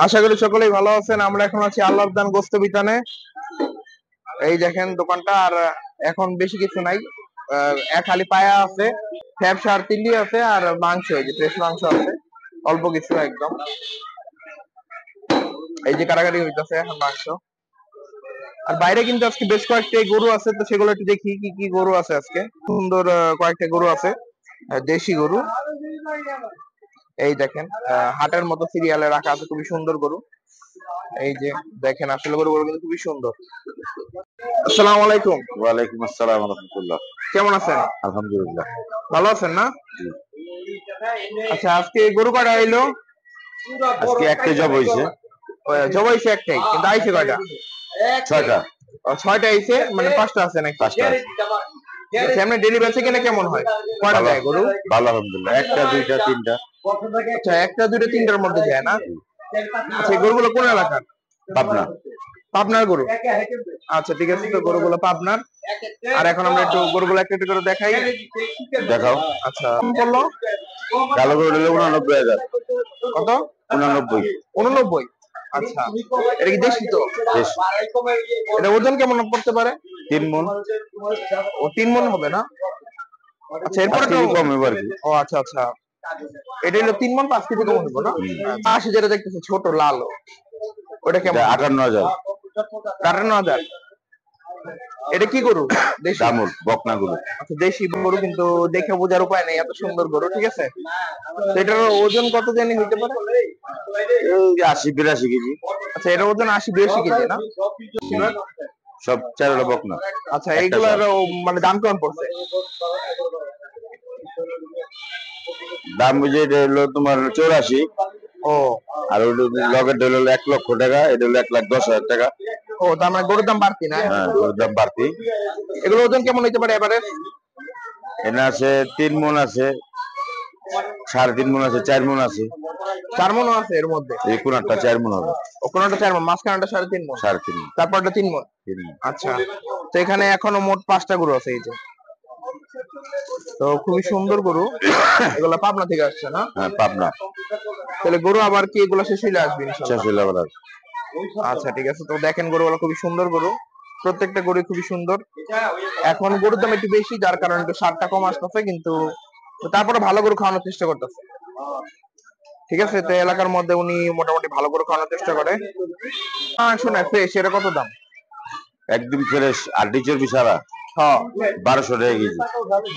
আশা করি সকলেই ভালো আছেন। আমরা এখন আছি আল্লাহর দান গোস্ত বিতানে। এই দেখেন দোকানটা। আর এখন বেশি কিছু নাই, এক খালি পায়া আছে, ফ্যাপসা আর তিল্লি আছে, আর মাংস, এই যে ফ্রেশ মাংস আছে অল্প কিছু একদম। এই যে কারাগারি হইতেছে এখন মাংস। আর বাইরে কিন্তু আজকে বেশ কয়েকটা গরু আছে, তো সেগুলো একটু দেখি কি কি গরু আছে আজকে। সুন্দর কয়েকটা গরু আছে, দেশি গরু। এই দেখেন হাটের মতো সিরিয়ালে রাখা আছে, খুবই সুন্দর গরু। এই যে দেখেন আসলে গরুগুলো কিন্তু খুবই সুন্দর। আসসালামু আলাইকুম। ওয়ালাইকুম আসসালাম ওয়া রাহমাতুল্লাহ। কেমন আছেন? আলহামদুলিল্লাহ। ভালো আছেন না? আচ্ছা, আজকে গরু কয়টা আইলো? আজকে একটাই জব হইছে। জব হইছে একটাই, কিন্তু আইছে কয়টা? 6টা। 6টা আইছে, মানে 5টা আছে নাকি? 5টা। আচ্ছা, এমনি ডেলি বেচে কিনা কেমন হয়? কয়টা দেয় গরু? ভালো আলহামদুলিল্লাহ। একটা দুইটা তিনটা। আচ্ছা, একটা দুইটা তিনটার মধ্যে যায় না? আচ্ছা, গরুগুলো কোন এলাকার? পাবনা। পাবনার গরু। আচ্ছা ঠিক আছে, তো গরুগুলো পাবনার। আর এখন আমরা একটু গরুগুলো একটা একটু করে দেখাই। দেখাও। আচ্ছা, বললো কালো গরু হলো 89,000। কত? 89। 89। আচ্ছা, এটা কি দেশি তো? বেশ। এটা ওজন কেমন পড়তে পারে? 3 মণ। ও 3 মণ হবে না? আচ্ছা, এরপরে তো কম এবার কি। ও আচ্ছা আচ্ছা, এটা হলো 3 মণ 5 কেজি কম হবে না? পাশে যেটা দেখতেছি ছোট লাল, ওটা কেমন? 58,000। 58,000। এটা কি গরু? দেশি দামুল বকনা গরু। আচ্ছা, দেশি গরু, কিন্তু দেখে বোঝার উপায় নেই, এত সুন্দর গরু। ঠিক আছে, তো এটার ওজন কত জানি হইতে পারে? 80-82 কেজি। আচ্ছা, এটার ওজন 80-82 কেজি না? সব চারটা বকনা। আচ্ছা, এইগুলার মানে দাম কেমন পড়ছে? দাম বুঝে এটা হলো তোমার 84। ও, আর ওই লগের হলো 1 লক্ষ টাকা, এটা হলো 1,10,000 টাকা। ও তার মানে গরুর দাম বাড়তি না? হ্যাঁ, গরুর দাম বাড়তি। এগুলো ওজন কেমন হইতে পারে এবারে? এনে আছে 3 মণ আছে, 3.5 মণ আছে, 4 মণ আছে। 4 মণ আছে এর মধ্যে? এই কোনটা 4 মণ হবে। ও, কোনটা 4 মণ, মাঝখানটা 3.5 মণ, 3.5 মণ, তারপরটা 3 মণ। আচ্ছা, তো এখানে এখনো মোট 5টা গরু আছে। এই যে, তো খুবই সুন্দর গরু। এগুলো পাবনা থেকে আসছে না? হ্যাঁ, পাবনা। তাহলে গরু আবার কি এগুলো শেষ হইলে আসবে ইনশাআল্লাহ? শেষ হইলে আবার। আচ্ছা ঠিক আছে, তো দেখেন গরুগুলো খুবই সুন্দর গরু, প্রত্যেকটা গরু খুবই সুন্দর। এখন গরুর দাম একটু বেশি, যার কারণে একটু সারটা কম আসতেছে, কিন্তু তারপরে ভালো গরু খাওয়ানোর চেষ্টা করতেছে। ঠিক আছে, তো এলাকার মধ্যে উনি মোটামুটি ভালো গরু খাওয়ানোর চেষ্টা করে। শোনা ফ্রেশ, এটা কত দাম? একদম ফ্রেশ, আড্ডি চর্বি ছাড়া। হ্যাঁ, 1200 টাকা কেজি।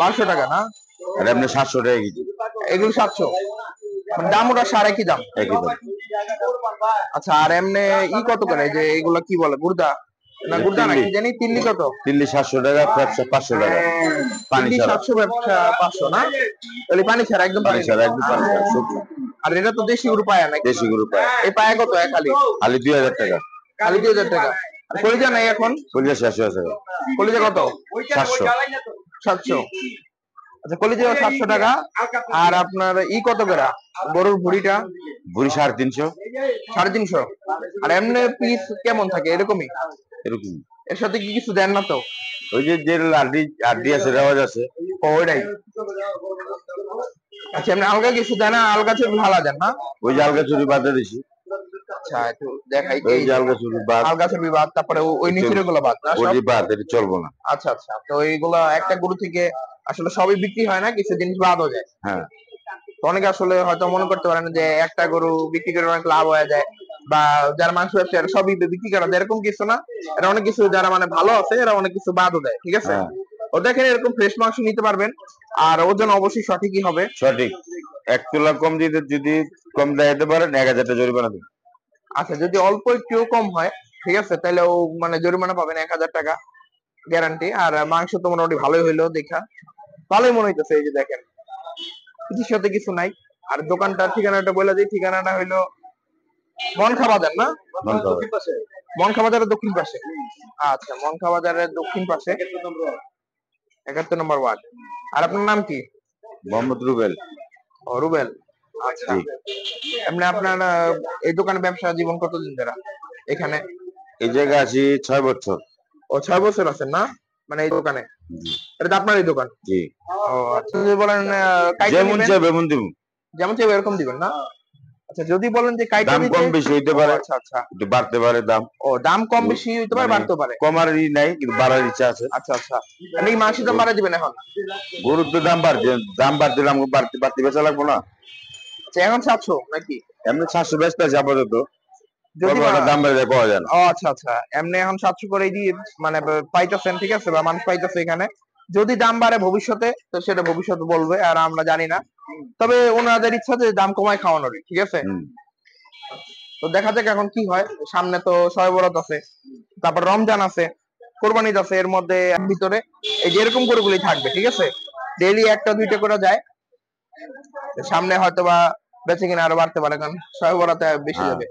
1200 টাকা না? আর এমনি 700 টাকা কেজি। এগুলো 700, মানে দাম ওটা সাড়ে কি দাম? একই দাম। আচ্ছা, আর এমনি কত করে, যে এগুলা কি বলে, গুর্দা না? গুর্দা না কি জানি, তিল্লি কত? তিল্লি 700 টাকা, ব্যবসা 500 টাকা। পানি ছাড়া 700, ব্যবসা 500 না? তাহলে পানি ছাড়া, একদম পানি ছাড়া, একদম পানি ছাড়া শুকনো। আর এটা তো দেশি গরু পায়া নাকি? দেশি গরু পায়। এই পায়া কত খালি? খালি 2000 টাকা। খালি 2000 টাকা। কলিজা নাই এখন? কলিজা শেষ হয়ে যাবে। কলিজা কত? 700। 700। আচ্ছা, কলিজা 700 টাকা। আর আপনার কত করে গরুর ভুড়িটা? ভুড়ি 350। 350। আর এমনি পিস কেমন থাকে? এরকমই? এরকম। এর সাথে কি কিছু দেন না তো? ওই যে আড্ডি আছে, রেওয়াজ আছে। ওইটাই। আচ্ছা, এমনি আলগা কিছু দেন না? আলগা চর্বি ভালো দেন না? ওই যে আলগা চুরি বাদে দিছি। আচ্ছা, একটু দেখাই। ওই যে আলগা চুরি বাদ, আলগা চর্বি বাদ, তারপরে ওই নিচের গুলো বাদ না? ওই বাদ, এটা চলবো না। আচ্ছা আচ্ছা, তো এইগুলা একটা গরু থেকে আসলে সবই বিক্রি হয় না, কিছু জিনিস বাদও যায়। হ্যাঁ, তো অনেকে আসলে হয়তো মনে করতে পারেন যে একটা গরু বিক্রি করে অনেক লাভ হয়ে যায়, বা যারা মাংস ব্যবসা সবই বিক্রি করা যায়, এরকম কিছু না। এটা অনেক কিছু, যারা মানে ভালো আছে এরা অনেক কিছু বাদও দেয়। ঠিক আছে, ও দেখেন এরকম ফ্রেশ মাংস নিতে পারবেন, আর ওজন অবশ্যই সঠিকই হবে। সঠিক। 1 তোলা কম দিতে, যদি কম দিতে পারেন 1000 টাকা জরিমানা দিন। আচ্ছা, যদি অল্প একটু কম হয়, ঠিক আছে, তাহলে ও মানে জরিমানা পাবেন 1000 টাকা গ্যারান্টি। আর মাংস তো মোটামুটি ভালোই হইলো, দেখা ভালোই মনে হইতেছে। এই যে দেখেন, কিছুর সাথে কিছু নাই। আর দোকানটার ঠিকানাটা বলে দিই, ঠিকানাটা হইলো মনখা বাজার না? মনখা বাজারের দক্ষিণ পাশে। আচ্ছা, মনখা বাজারের দক্ষিণ পাশে, 71 নম্বর ওয়ার্ড। আর আপনার নাম কি? মোহাম্মদ রুবেল। ও, রুবেল। আচ্ছা, এমনি আপনার এই দোকানে ব্যবসা জীবন কতদিন ধরে এখানে? এই জায়গায় আছি 6 বছর। ও, 6 বছর আছেন না, মানে এই দোকানে? এটা তো আপনারই দোকান? জি। ও আচ্ছা, যদি বলেন যেমন চাইবে এমন দিব। যেমন চাইবে এরকম দিবেন না? আচ্ছা, যদি বলেন যে কাইটা দাম দিতে, কম বেশি হইতে পারে, আচ্ছা আচ্ছা, একটু বাড়তে পারে দাম। ও দাম কম বেশি হইতে পারে, মানে বাড়তে পারে। কমারই নাই, কিন্তু বাড়ার ইচ্ছা আছে। আচ্ছা আচ্ছা, আপনি মাংসের দাম বাড়াই দিবেন এখন? গরুর তো দাম বাড়ছে, দাম বাড়তে আমাকে বাড়তে বাড়তে বেচা লাগবো না? আচ্ছা, এখন 700 নাকি? এমনি 700 বেচতে আছে আপাতত, যদি দাম বেড়ে পাওয়া যায় না। ও আচ্ছা আচ্ছা, এমনি এখন 700 করে দিয়ে মানে পাইতেছেন, ঠিক আছে, বা মানুষ পাইতেছে এখানে। যদি দাম বাড়ে ভবিষ্যতে, তো সেটা ভবিষ্যতে বলবে, আর আমরা জানি না। তবে ওনাদের ইচ্ছা যে দাম কমায় খাওয়ানোর, ঠিক আছে। তো দেখা যাক এখন কি হয়। সামনে তো শবে বরাত আছে, তারপর রমজান আছে, কোরবানি আছে, এর মধ্যে ভিতরে এই যে এরকম গরুগুলি থাকবে, ঠিক আছে। ডেইলি একটা দুইটা করে যায়, সামনে হয়তো বা বেঁচে কিনা আরো বাড়তে পারে, কারণ শবে বরাতে বেশি যাবে।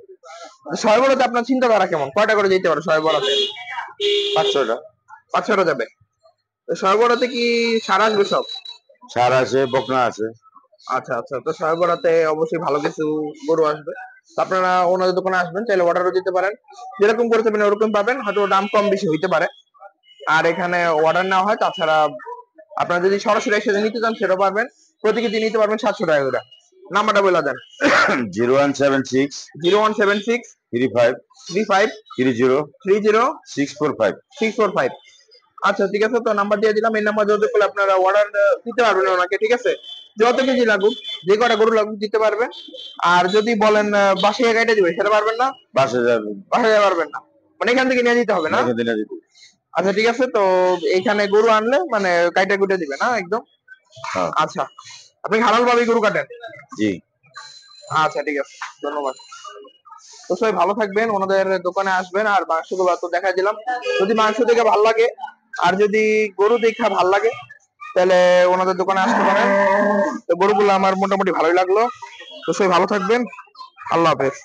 শবে বরাতে আপনার চিন্তাধারা কেমন, কয়টা করে যেতে পারে শবে বরাতে? 500টা। 5-6টা যাবে। তো শবে বরাতে কি সার আসবে সব? সার আছে, বকনা আছে। আচ্ছা আচ্ছা, তো শবে বরাতে অবশ্যই ভালো কিছু গরু আসবে। তো আপনারা ওনাদের দোকানে আসবেন, চাইলে অর্ডারও দিতে পারেন, যেরকম করে চাইবেন ওরকম পাবেন, হয়তো দাম কম বেশি হইতে পারে। আর এখানে অর্ডার নেওয়া হয়, তাছাড়া আপনারা যদি সরাসরি একসাথে নিতে চান সেটাও পারবেন। প্রতি কেজি নিতে পারবেন 700 টাকা করে। নাম্বারটা বলে দেন। 0176 0176 35 35 30 30 645। 645। আচ্ছা ঠিক আছে, তো নাম্বার দিয়ে দিলাম। এই নাম্বার যোগাযোগ করলে আপনারা অর্ডার দিতে পারবেন ওনাকে, ঠিক আছে। যত কেজি লাগুক, যে কটা গরু লাগুক দিতে পারবেন। আর যদি বলেন বাসায় গাইটা দিবে, সেটা পারবেন না? বাসে যাবে, বাসায় পারবেন না, মানে এখান থেকে নিয়ে যেতে হবে না? এখান থেকে দিতে। আচ্ছা ঠিক আছে, তো এইখানে গরু আনলে মানে কাইটা কুটে দিবে না একদম? হ্যাঁ। আচ্ছা, আপনি হালাল ভাবে গরু কাটেন? জি। আচ্ছা ঠিক আছে, ধন্যবাদ। তো সবাই ভালো থাকবেন, ওনাদের দোকানে আসবেন। আর মাংসগুলো তো দেখা দিলাম, যদি মাংস দেখে ভালো লাগে আর যদি গরু দেখা ভালো লাগে, তাহলে ওনাদের দোকানে আসতে পারেন। তো গরুগুলো আমার মোটামুটি ভালোই লাগলো। তো সবাই ভালো থাকবেন, আল্লাহ হাফেজ।